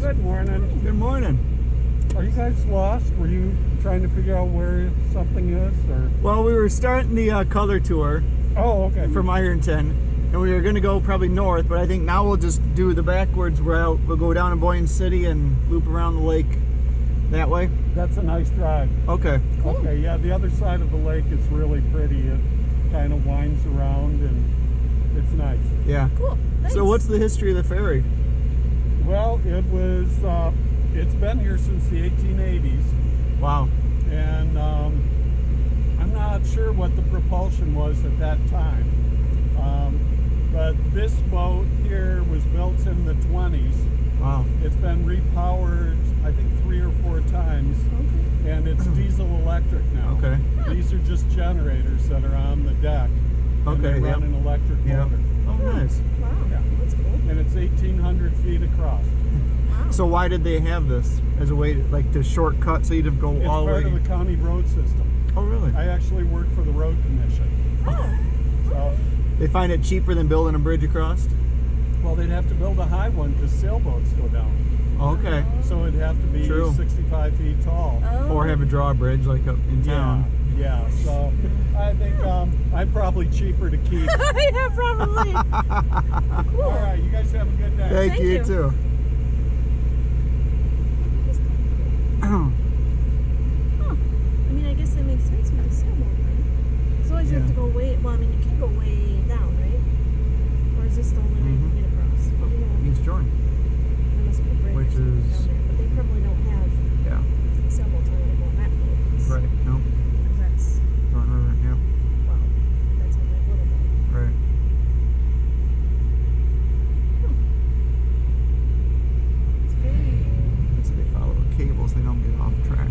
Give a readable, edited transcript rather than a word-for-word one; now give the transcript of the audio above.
Good morning. Good morning. Are you guys lost? Were you trying to figure out where something is, or? Well, we were starting the color tour Oh, okay. from Ironton, and we were going to go probably north, but I think now we'll just do the backwards route. We'll go down to Boyne City and loop around the lake that way. That's a nice drive. Okay. Cool. Okay, yeah, the other side of the lake is really pretty. It kind of winds around and it's nice. Yeah. Cool. Thanks. So what's the history of the ferry? Well, it's been here since the 1880s, Wow. and I'm not sure what the propulsion was at that time. But this boat here was built in the 20s. Wow. It's been repowered, I think, 3 or 4 times, Okay. and it's diesel electric now. Okay. These are just generators that are on the deck. And Okay, they run yep. an electric Yep. motor. Oh, nice. Wow. Yeah. That's cool. And it's 1,800 feet across. Wow. So why did they have this as a way to, like, to shortcut so you'd go It's all the way? part of the county road system. Oh, really? I actually work for the road commission. Oh. So, They find it cheaper than building a bridge across? well, they'd have to build a high one because sailboats go down. Okay. So it'd have to be True. 65 feet tall. Oh. Or have a drawbridge like up in town. Yeah. So I think I'm probably cheaper to keep. Yeah, probably. Cool. All right, you guys have a good day. Thank Thank you, you. too. Huh. I mean, I guess that makes sense with the sailboat, right? As long as you have to Yeah. go way, well, I mean, you can go way down, right? Or is this the only way you can get across? Oh, yeah. East Jordan. There must be a bridge Which or something is- down there, but they probably don't have Yeah. sailboats on it on that boat. Right. No. Because that's, Jordan River. Yeah. well, that's only a little bit. Right. It's very, So they follow the cables. They don't get off track.